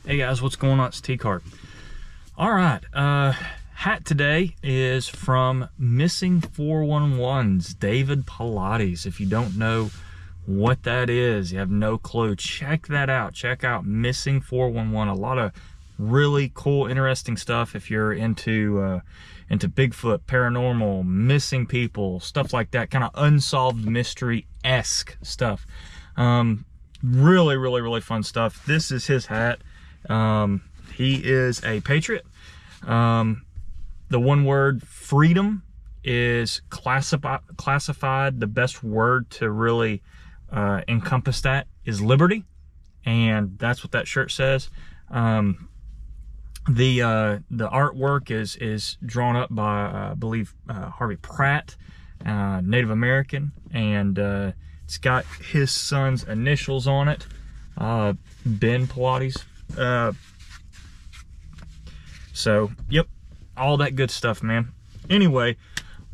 Hey guys, what's going on? It's Tcarp. All right, hat today is from Missing 411's David Pilates. If you don't know what that is, you have no clue, check that out. Check out Missing 411. A lot of really cool, interesting stuff if you're into Bigfoot, paranormal, missing people, stuff like that, kind of unsolved mystery-esque stuff. Really fun stuff. This is his hat. He is a patriot. The one word freedom is classified. The best word to really encompass that is liberty, and that's what that shirt says. The artwork is drawn up by I believe Harvey Pratt, Native American, and it's got his son's initials on it, Ben Pilates. So yep, all that good stuff, man. Anyway,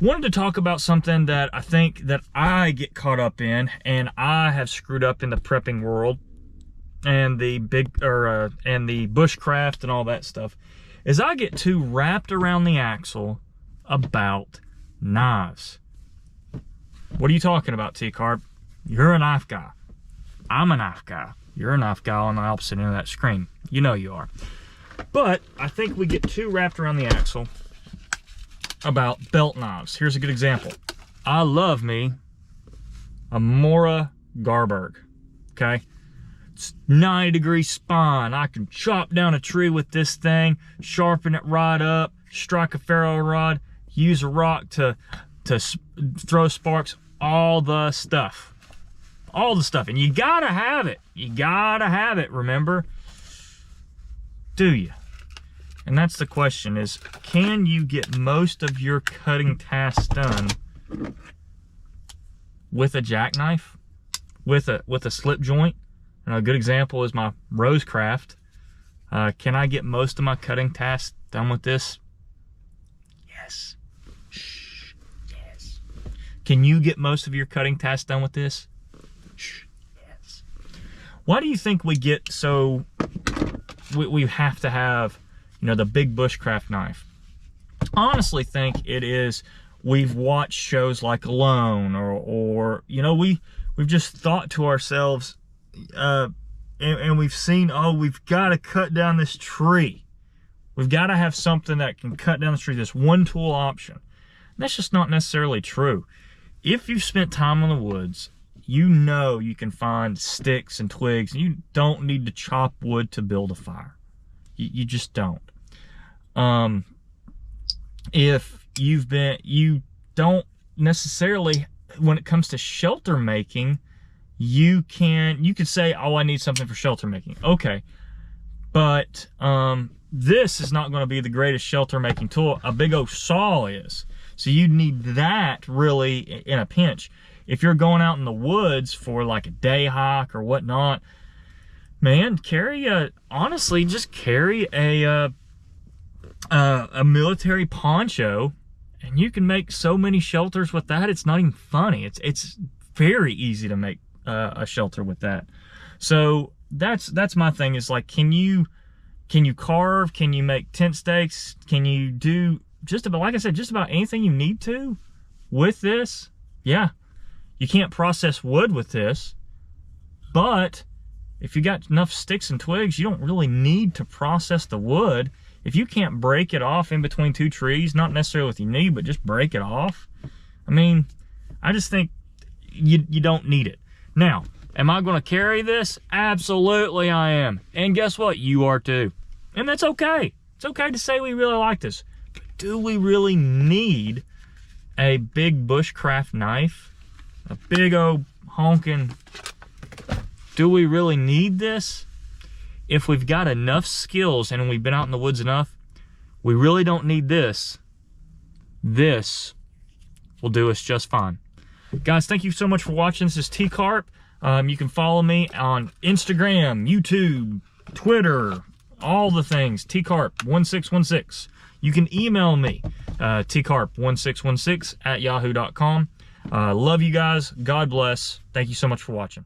wanted to talk about something that I think that I get caught up in, and I have screwed up in the prepping world and the and the bushcraft and all that stuff, is I get too wrapped around the axle about knives. What are you talking about, Tcarp? You're a knife guy. I'm a knife guy. You're a knife guy on the opposite end of that screen. You know you are. But I think we get too wrapped around the axle about belt knives. Here's a good example. I love me a Mora Garberg, okay? It's 90-degree spine. I can chop down a tree with this thing, sharpen it right up, strike a ferro rod, use a rock to throw sparks, all the stuff. All the stuff, and you gotta have it. You gotta have it, remember? Do you? And that's the question, is can you get most of your cutting tasks done with a jackknife, with a slip joint? And a good example is my Bushcraft. Can I get most of my cutting tasks done with this? Yes. Shh. Yes. Can you get most of your cutting tasks done with this? Shh. Yes. Why do you think we get so we have to have, you know, the big bushcraft knife? I honestly think it is we've watched shows like Alone, or you know, we've just thought to ourselves, and we've seen, oh, we've got to cut down this tree. We've got to have something that can cut down the tree, this one tool option. And that's just not necessarily true. If you've spent time in the woods, you know you can find sticks and twigs, and you don't need to chop wood to build a fire. You just don't. If you don't necessarily, when it comes to shelter making, you could say, oh, I need something for shelter making. Okay, but this is not going to be the greatest shelter making tool. A big old saw is. So you need that really in a pinch. If you're going out in the woods for like a day hike or whatnot, man, honestly, just carry a military poncho, and you can make so many shelters with that. It's not even funny. It's very easy to make a shelter with that. So that's my thing, is like, can you carve? Can you make tent stakes? Can you do just about, like I said, just about anything you need to with this? Yeah. You can't process wood with this, but if you got enough sticks and twigs, you don't really need to process the wood. If you can't break it off in between two trees, not necessarily with your knee, but just break it off, I mean, I just think you don't need it. Now, am I going to carry this? Absolutely I am. And guess what? You are too. And that's okay. It's okay to say we really like this. But do we really need a big bushcraft knife? A big old honking, do we really need this? If we've got enough skills and we've been out in the woods enough, we really don't need this. This will do us just fine. Guys, thank you so much for watching. This is Tcarp. You can follow me on Instagram, YouTube, Twitter, all the things, Tcarp1616. You can email me, tcarp1616 at yahoo.com. Love you guys. God bless. Thank you so much for watching.